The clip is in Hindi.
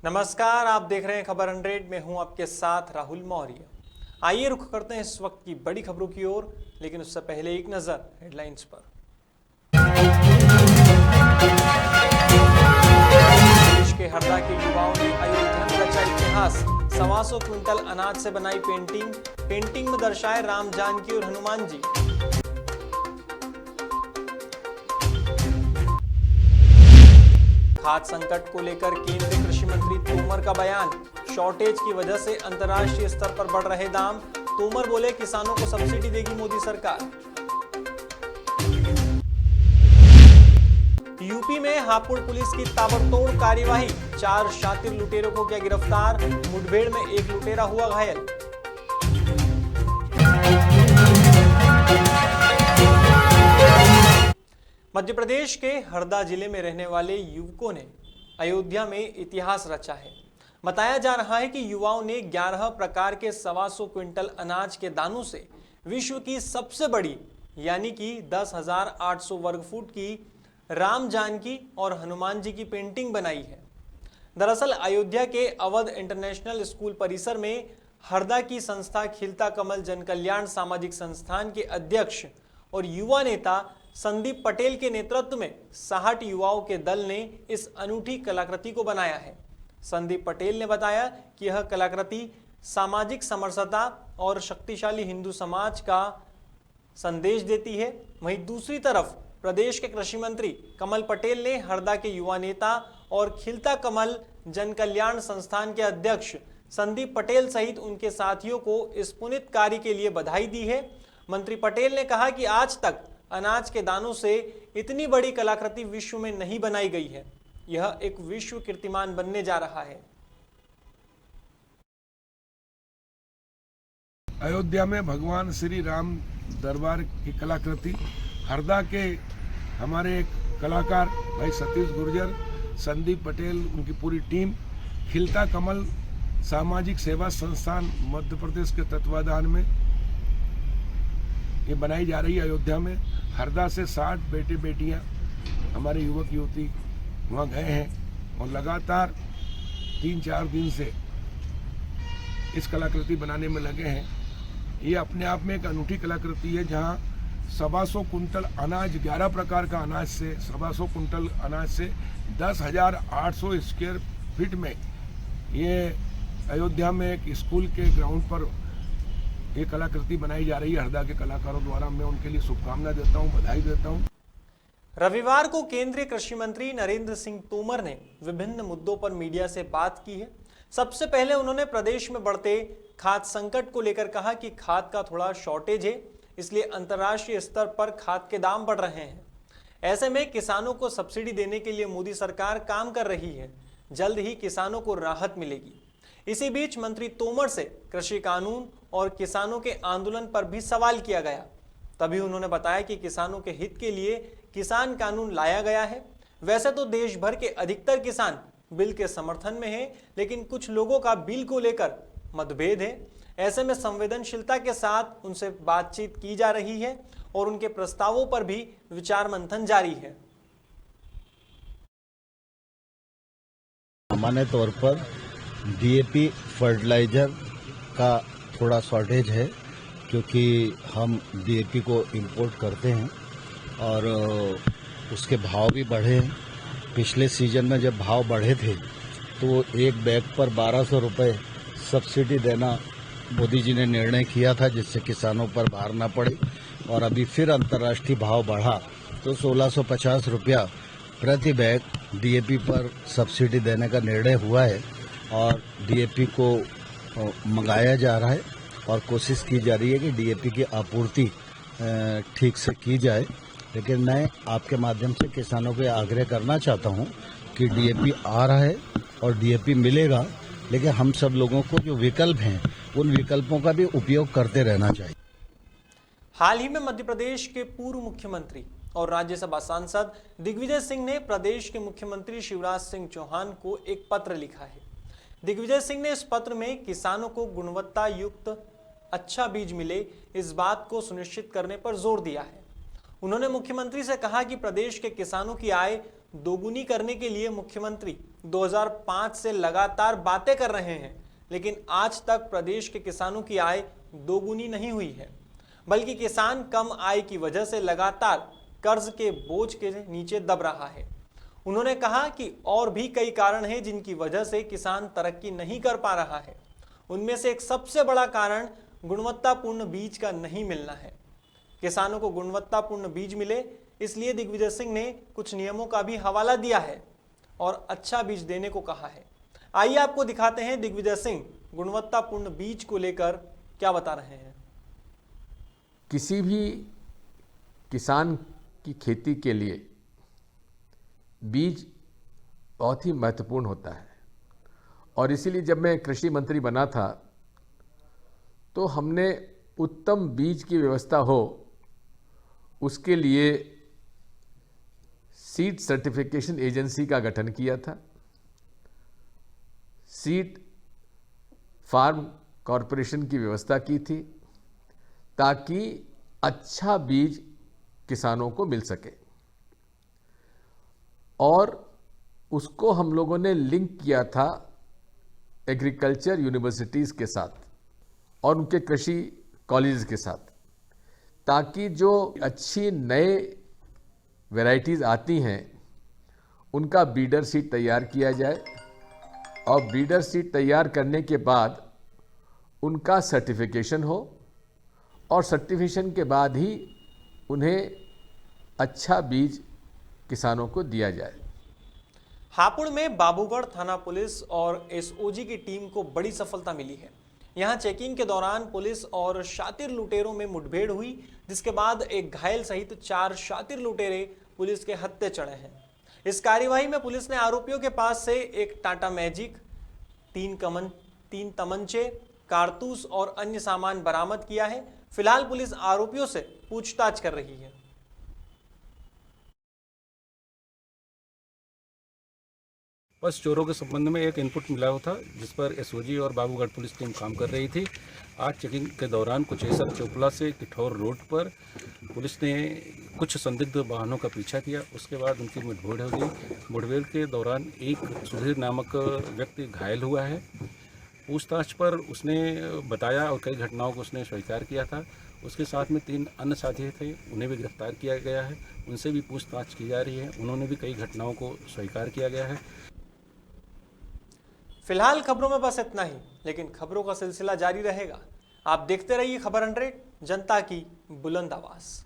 नमस्कार, आप देख रहे हैं खबर 100। में हूं आपके साथ राहुल मौर्य। आइए रुख करते हैं इस वक्त की बड़ी खबरों की ओर, लेकिन उससे पहले एक नजर हेडलाइंस पर। देश के हरदा के युवाओं ने अयोध्या में रचा इतिहास। 125 क्विंटल अनाज से बनाई पेंटिंग में दर्शाए राम, जानकी और हनुमान जी। खाद्य संकट को लेकर केंद्रीय कृषि मंत्री तोमर का बयान। शॉर्टेज की वजह से अंतर्राष्ट्रीय स्तर पर बढ़ रहे दाम। तोमर बोले, किसानों को सब्सिडी देगी मोदी सरकार। यूपी में हापुड़ पुलिस की ताबड़तोड़ कार्यवाही। 4 शातिर लुटेरों को किया गिरफ्तार। मुठभेड़ में एक लुटेरा हुआ घायल। मध्य प्रदेश के हरदा जिले में रहने वाले युवकों ने अयोध्या में इतिहास रचा है। बताया जा रहा है कि युवाओं ने 11 प्रकार के 125 क्विंटल अनाज के दानों से विश्व की सबसे बड़ी यानी कि 10,800 वर्ग फुट की राम, जानकी और हनुमान जी की पेंटिंग बनाई है। दरअसल अयोध्या के अवध इंटरनेशनल स्कूल परिसर में हरदा की संस्था खिलता कमल जन कल्याण सामाजिक संस्थान के अध्यक्ष और युवा नेता संदीप पटेल के नेतृत्व में 60 युवाओं के दल ने इस अनूठी कलाकृति को बनाया है। संदीप पटेल ने बताया कि यह कलाकृति सामाजिक समरसता और शक्तिशाली हिंदू समाज का संदेश देती है। वहीं दूसरी तरफ प्रदेश के कृषि मंत्री कमल पटेल ने हरदा के युवा नेता और खिलता कमल जन कल्याण संस्थान के अध्यक्ष संदीप पटेल सहित उनके साथियों को इस पुनीत कार्य के लिए बधाई दी है। मंत्री पटेल ने कहा कि आज तक अनाज के दानों से इतनी बड़ी कलाकृति विश्व में नहीं बनाई गई है। यह एक विश्व कीर्तिमान बनने जा रहा है। अयोध्या में भगवान श्री राम दरबार की कलाकृति हरदा के हमारे एक कलाकार भाई सतीश गुर्जर, संदीप पटेल, उनकी पूरी टीम खिलता कमल सामाजिक सेवा संस्थान मध्य प्रदेश के तत्वाधान में ये बनाई जा रही है। अयोध्या में हरदा से 60 बेटे बेटियां हमारे युवक युवती वहाँ गए हैं और लगातार 3-4 दिन से इस कलाकृति बनाने में लगे हैं। ये अपने आप में एक अनूठी कलाकृति है जहाँ 125 कुंटल अनाज, 11 प्रकार का अनाज से 125 कुंटल अनाज से 10,800 स्क्वायर फीट में ये अयोध्या में एक स्कूल के ग्राउंड पर ये कलाकृति बनाई जा रही है हरदा के कलाकारों द्वारा। मैं उनके लिए शुभकामना देता हूं, बधाई देता हूं। रविवार को केंद्रीय कृषि मंत्री नरेंद्र सिंह तोमर ने विभिन्न मुद्दों पर मीडिया से बात की है। सबसे पहले उन्होंने प्रदेश में बढ़ते खाद्य संकट को लेकर कहा कि खाद का थोड़ा शॉर्टेज है, इसलिए अंतर्राष्ट्रीय स्तर पर खाद के दाम बढ़ रहे हैं। ऐसे में किसानों को सब्सिडी देने के लिए मोदी सरकार काम कर रही है। जल्द ही किसानों को राहत मिलेगी। इसी बीच मंत्री तोमर से कृषि कानून और किसानों के आंदोलन पर भी सवाल किया गया। तभी उन्होंने बताया कि किसानों के हित के लिए किसान कानून लाया गया है। वैसे तो देश भर के अधिकतर किसान बिल के समर्थन में हैं, लेकिन कुछ लोगों का बिल को लेकर मतभेद है। ऐसे में संवेदनशीलता के साथ उनसे बातचीत की जा रही है और उनके प्रस्तावों पर भी विचार मंथन जारी है। सामान्य तौर पर डीएपी फर्टिलाइजर का थोड़ा शॉर्टेज है, क्योंकि हम डीएपी को इंपोर्ट करते हैं और उसके भाव भी बढ़े हैं। पिछले सीजन में जब भाव बढ़े थे तो एक बैग पर 1200 रुपये सब्सिडी देना मोदी जी ने निर्णय किया था, जिससे किसानों पर भार ना पड़े। और अभी फिर अंतर्राष्ट्रीय भाव बढ़ा तो 1650 रुपया प्रति बैग डीएपी पर सब्सिडी देने का निर्णय हुआ है और डीएपी को मंगाया जा रहा है और कोशिश की जा रही है कि डीएपी की आपूर्ति ठीक से की जाए। लेकिन मैं आपके माध्यम से किसानों को आग्रह करना चाहता हूं कि डीएपी आ रहा है और डीएपी मिलेगा, लेकिन हम सब लोगों को जो विकल्प हैं उन विकल्पों का भी उपयोग करते रहना चाहिए। हाल ही में मध्य प्रदेश के पूर्व मुख्यमंत्री और राज्यसभा सांसद दिग्विजय सिंह ने प्रदेश के मुख्यमंत्री शिवराज सिंह चौहान को एक पत्र लिखा है। दिग्विजय सिंह ने इस पत्र में किसानों को गुणवत्ता युक्त अच्छा बीज मिले, इस बात को सुनिश्चित करने पर जोर दिया है। उन्होंने मुख्यमंत्री से कहा कि प्रदेश के किसानों की आय दोगुनी करने के लिए मुख्यमंत्री 2005 से लगातार बातें कर रहे हैं, लेकिन आज तक प्रदेश के किसानों की आय दोगुनी नहीं हुई है, बल्कि किसान कम आय की वजह से लगातार कर्ज के बोझ के नीचे दब रहा है। उन्होंने कहा कि और भी कई कारण हैं जिनकी वजह से किसान तरक्की नहीं कर पा रहा है। उनमें से एक सबसे बड़ा कारण गुणवत्तापूर्ण बीज का नहीं मिलना है। किसानों को गुणवत्तापूर्ण बीज मिले, इसलिए दिग्विजय सिंह ने कुछ नियमों का भी हवाला दिया है और अच्छा बीज देने को कहा है। आइए आपको दिखाते हैं दिग्विजय सिंह गुणवत्तापूर्ण बीज को लेकर क्या बता रहे हैं। किसी भी किसान की खेती के लिए बीज बहुत ही महत्वपूर्ण होता है और इसीलिए जब मैं कृषि मंत्री बना था तो हमने उत्तम बीज की व्यवस्था हो उसके लिए सीड सर्टिफिकेशन एजेंसी का गठन किया था। सीड फार्म कॉरपोरेशन की व्यवस्था की थी ताकि अच्छा बीज किसानों को मिल सके और उसको हम लोगों ने लिंक किया था एग्रीकल्चर यूनिवर्सिटीज़ के साथ और उनके कृषि कॉलेज के साथ, ताकि जो अच्छी नए वैरायटीज़ आती हैं उनका बीडर सीड तैयार किया जाए और बीडर सीड तैयार करने के बाद उनका सर्टिफिकेशन हो और सर्टिफिकेशन के बाद ही उन्हें अच्छा बीज किसानों को दिया जाए। हापुड़ में बाबूगढ़ थाना पुलिस और एसओजी की टीम को बड़ी सफलता मिली है। यहां चेकिंग के दौरान पुलिस और शातिर लुटेरों में मुठभेड़ हुई, जिसके बाद एक घायल सहित 4 शातिर लुटेरे पुलिस के हत्थे चढ़े हैं। इस कार्यवाही में पुलिस ने आरोपियों के पास से एक टाटा मैजिक, 3 तमंचे, कारतूस और अन्य सामान बरामद किया है। फिलहाल पुलिस आरोपियों से पूछताछ कर रही है। बस चोरों के संबंध में एक इनपुट मिला हुआ था जिस पर एसओजी और बाबूगढ़ पुलिस टीम काम कर रही थी। आज चेकिंग के दौरान कुचेसर चोपला से किठौर रोड पर पुलिस ने कुछ संदिग्ध वाहनों का पीछा किया। उसके बाद उनकी मुठभेड़ हो गई। मुठभेड़ के दौरान एक सुधीर नामक व्यक्ति घायल हुआ है। पूछताछ पर उसने बताया और कई घटनाओं को उसने स्वीकार किया था। उसके साथ में 3 अन्य साथी थे, उन्हें भी गिरफ्तार किया गया है। उनसे भी पूछताछ की जा रही है। उन्होंने भी कई घटनाओं को स्वीकार किया गया है। फिलहाल खबरों में बस इतना ही, लेकिन खबरों का सिलसिला जारी रहेगा। आप देखते रहिए खबर 100, जनता की बुलंद आवाज।